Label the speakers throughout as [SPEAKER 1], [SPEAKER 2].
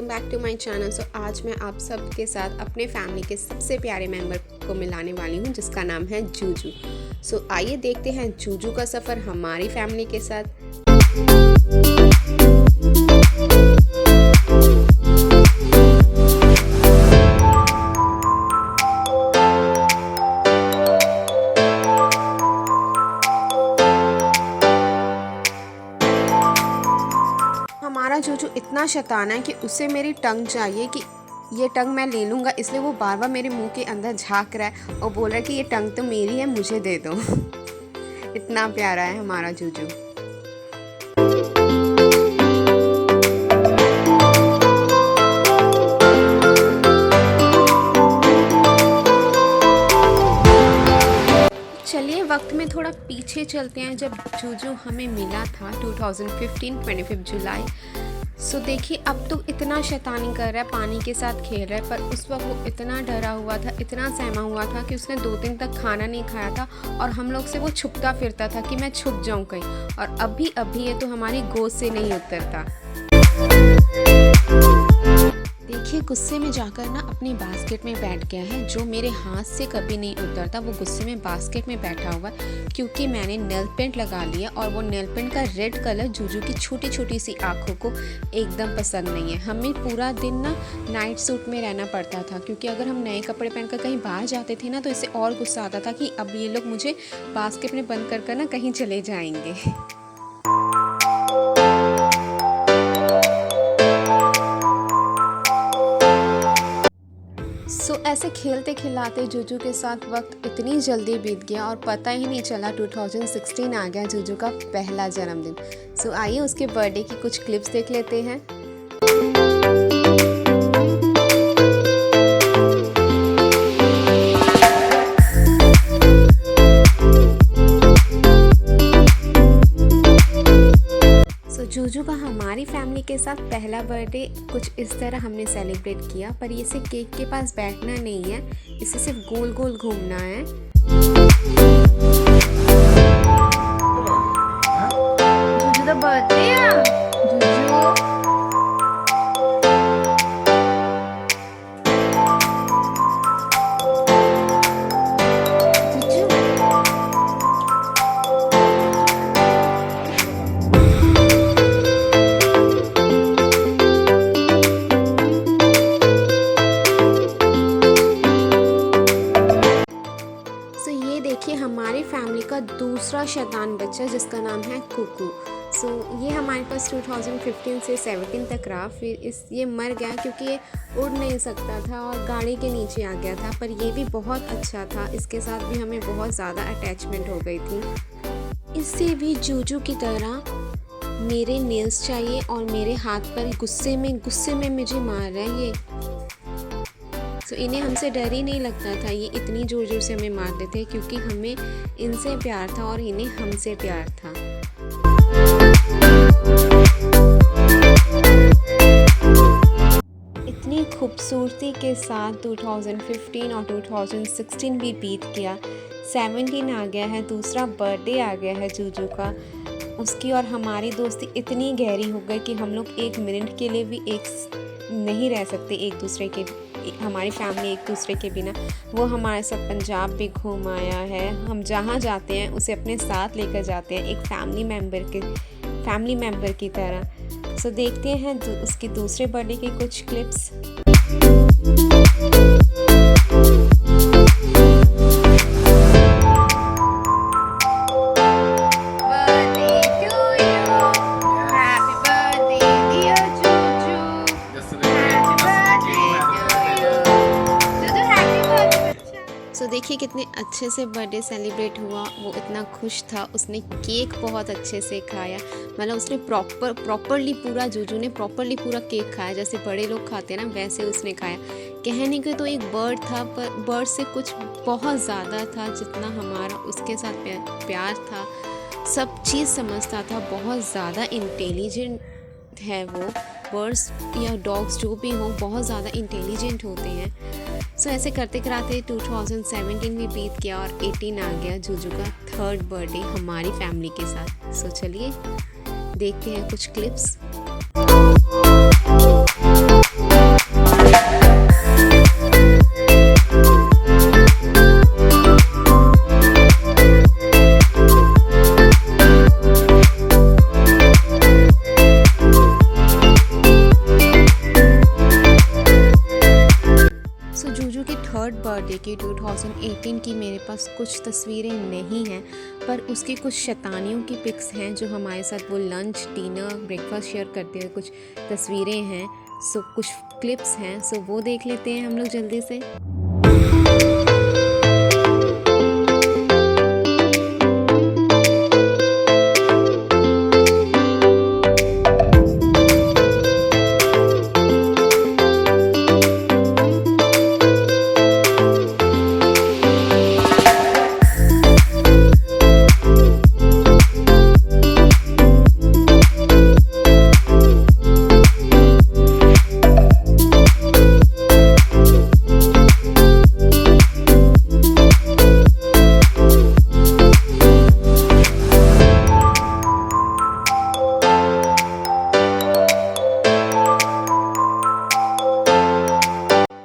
[SPEAKER 1] Welcome back to my channel. So आज मैं आप सबके साथ अपने फैमिली के सबसे प्यारे मेंबर को मिलाने वाली हूँ जिसका नाम है जूजू। सो आइए देखते हैं जूजू का सफ़र हमारी फैमिली के साथ। हमारा जूजू इतना शैतान है कि उसे मेरी टंग चाहिए कि ये टंग मैं ले लूँगा, इसलिए वो बार बार मेरे मुंह के अंदर झांक रहा है और बोल रहा है कि ये टंग तो मेरी है, मुझे दे दो। इतना प्यारा है हमारा जूजू। चलिए वक्त में थोड़ा पीछे चलते हैं, जब जूजू हमें मिला था 2015 25 जुलाई। सो देखिए अब तो इतना शैतानी कर रहा है, पानी के साथ खेल रहा है, पर उस वक्त वो इतना डरा हुआ था, इतना सहमा हुआ था कि उसने 2 दिन तक खाना नहीं खाया था और हम लोग से वो छुपता फिरता था कि मैं छुप जाऊं कहीं। और अभी ये तो हमारी गोद से नहीं उतरता। देखिए गुस्से में जाकर ना अपनी बास्केट में बैठ गया है, जो मेरे हाथ से कभी नहीं उतरता। वो गुस्से में बास्केट में बैठा हुआ है क्योंकि मैंने नेल पेंट लगा लिया और वो नेल पेंट का रेड कलर जूजू की छोटी छोटी सी आँखों को एकदम पसंद नहीं है। हमें पूरा दिन ना नाइट सूट में रहना पड़ता था क्योंकि अगर हम नए कपड़े पहनकर कहीं बाहर जाते थे ना तो इससे और गुस्सा आता था कि अब ये लोग मुझे बास्केट में बंद कर ना कहीं चले जाएंगे। ऐसे खेलते खिलाते जूजू के साथ वक्त इतनी जल्दी बीत गया और पता ही नहीं चला 2016 आ गया, जूजू का पहला जन्मदिन। आइए उसके बर्थडे की कुछ क्लिप्स देख लेते हैं। जूजू का हमारी फैमिली के साथ पहला बर्थडे कुछ इस तरह हमने सेलिब्रेट किया, पर इसे केक के पास बैठना नहीं है, इसे सिर्फ गोल गोल घूमना है। जूजू का बर्थडे है, जूजू देखिए हमारी फैमिली का दूसरा शैतान बच्चा जिसका नाम है कुकू। ये हमारे पास 2015 से 17 तक रहा, फिर ये मर गया क्योंकि ये उड़ नहीं सकता था और गाड़ी के नीचे आ गया था, पर ये भी बहुत अच्छा था, इसके साथ भी हमें बहुत ज़्यादा अटैचमेंट हो गई थी। इससे भी जूजू की तरह मेरे नेल्स चाहिए और मेरे हाथ पर गुस्से में मुझे मार रहा है ये। इन्हें हमसे डर ही नहीं लगता था, ये इतनी ज़ोर ज़ोर से हमें मारते थे क्योंकि हमें इनसे प्यार था और इन्हें हमसे प्यार था। इतनी खूबसूरती के साथ 2015 और 2016 भी बीत गया, 17 आ गया है, दूसरा बर्थडे आ गया है जूजू का। उसकी और हमारी दोस्ती इतनी गहरी हो गई कि हम लोग 1 मिनट के लिए भी नहीं रह सकते एक दूसरे के, हमारी फैमिली एक दूसरे के बिना। वो हमारे साथ पंजाब भी घूम आया है, हम जहाँ जाते हैं उसे अपने साथ लेकर जाते हैं एक फैमिली मेंबर की तरह। देखते हैं उसके दूसरे बर्थडे के कुछ क्लिप्स। देखिए कितने अच्छे से बर्थडे सेलिब्रेट हुआ, वो इतना खुश था, उसने केक बहुत अच्छे से खाया, मतलब उसने प्रॉपरली पूरा जूजू ने प्रॉपरली पूरा केक खाया, जैसे बड़े लोग खाते हैं ना वैसे उसने खाया। कहने के तो एक बर्ड था, पर बर्ड से कुछ बहुत ज़्यादा था, जितना हमारा उसके साथ प्यार था, सब चीज़ समझता था, बहुत ज़्यादा इंटेलिजेंट है वो। बर्ड्स या डॉग्स जो भी हों बहुत ज़्यादा इंटेलिजेंट होते हैं। ऐसे करते कराते 2017 भी बीत गया और 18 आ गया, जूजू का 3rd बर्थडे हमारी फैमिली के साथ। चलिए देखते हैं कुछ क्लिप्स। कि 2018 की मेरे पास कुछ तस्वीरें नहीं हैं, पर उसकी कुछ शैतानियों की पिक्स हैं जो हमारे साथ वो लंच, डिनर, ब्रेकफास्ट शेयर करते हुए कुछ तस्वीरें हैं। सो कुछ क्लिप्स हैं, सो वो देख लेते हैं हम लोग जल्दी से।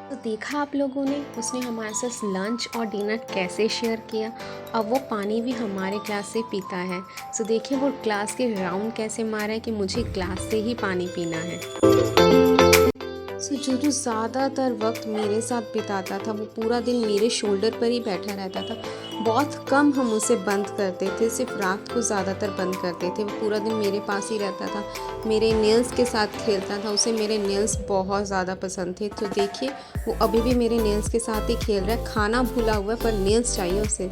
[SPEAKER 1] तो देखा आप लोगों ने, उसने हमारे साथ लंच और डिनर कैसे शेयर किया। अब वो पानी भी हमारे ग्लास से पीता है। सो देखिए वो ग्लास के राउंड कैसे मारा है कि मुझे ग्लास से ही पानी पीना है। सो जो ज़्यादातर वक्त मेरे साथ बिताता था, वो पूरा दिन मेरे शोल्डर पर ही बैठा रहता था। बहुत कम हम उसे बंद करते थे, सिर्फ रात को ज़्यादातर बंद करते थे। वो पूरा दिन मेरे पास ही रहता था, मेरे नेल्स के साथ खेलता था। उसे मेरे नेल्स बहुत ज़्यादा पसंद थे। तो देखिए वो अभी भी मेरे नेल्स के साथ ही खेल रहा है। खाना भूला हुआ है पर नेल्स चाहिए उसे।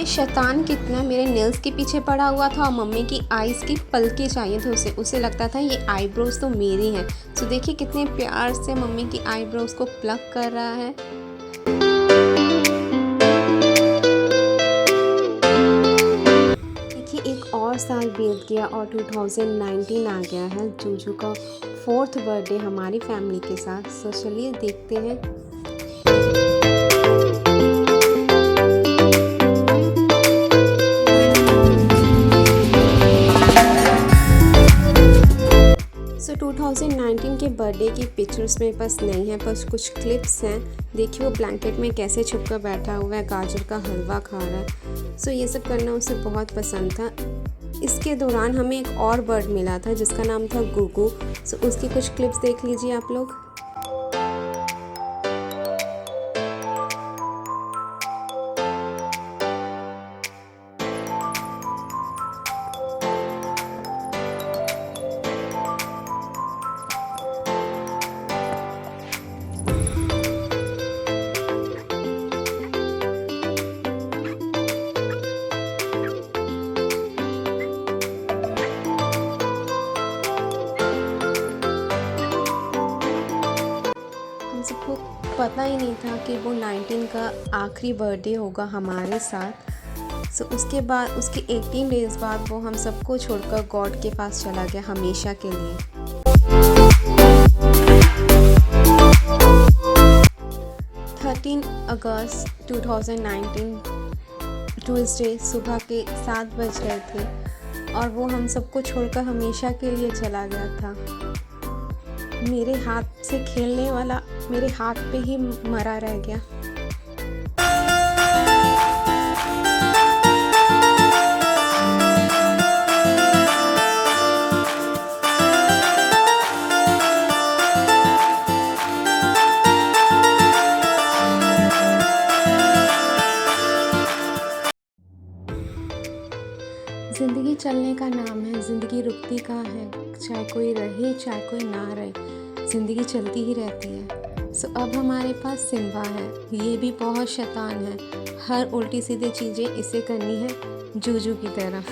[SPEAKER 1] शैतान कितना मेरे नेल्स के पीछे पड़ा हुआ था और मम्मी की आईज़ की पलके चाहिए थे उसे लगता था ये आईब्रोज तो मेरी हैं। सो देखिए कितने प्यार से मम्मी की आईब्रोज को प्लक कर रहा है। देखिए एक और साल बीत गया और 2019 आ गया है। जूजू का 4th बर्थडे हमारी फैमिली के साथ। सो चलिए देखते हैं। सो 2019 के बर्थडे की पिक्चर्स मेरे पास नहीं है, बस कुछ क्लिप्स हैं। देखिए वो ब्लैंकेट में कैसे छुपकर बैठा हुआ है, गाजर का हलवा खा रहा है। सो ये सब करना उसे बहुत पसंद था। इसके दौरान हमें एक और बर्ड मिला था जिसका नाम था गुगू। सो उसकी कुछ क्लिप्स देख लीजिए आप लोग। सबको पता ही नहीं था कि वो 19 का आखिरी बर्थडे होगा हमारे साथ। सो उसके बाद उसके 18 डेज़ बाद वो हम सबको छोड़कर गॉड के पास चला गया हमेशा के लिए। 13 अगस्त 2019 ट्यूसडे सुबह के 7 बज रहे थे और वो हम सबको छोड़कर हमेशा के लिए चला गया था। मेरे हाथ से खेलने वाला मेरे हाथ पे ही मरा रह गया। ज़िंदगी चलने का नाम है, ज़िंदगी रुकती कहाँ है। चाहे कोई रहे चाहे कोई ना रहे, ज़िंदगी चलती ही रहती है। सो अब हमारे पास सिम्बा है। ये भी बहुत शैतान है, हर उल्टी सीधी चीज़ें इसे करनी है जूजू की तरह।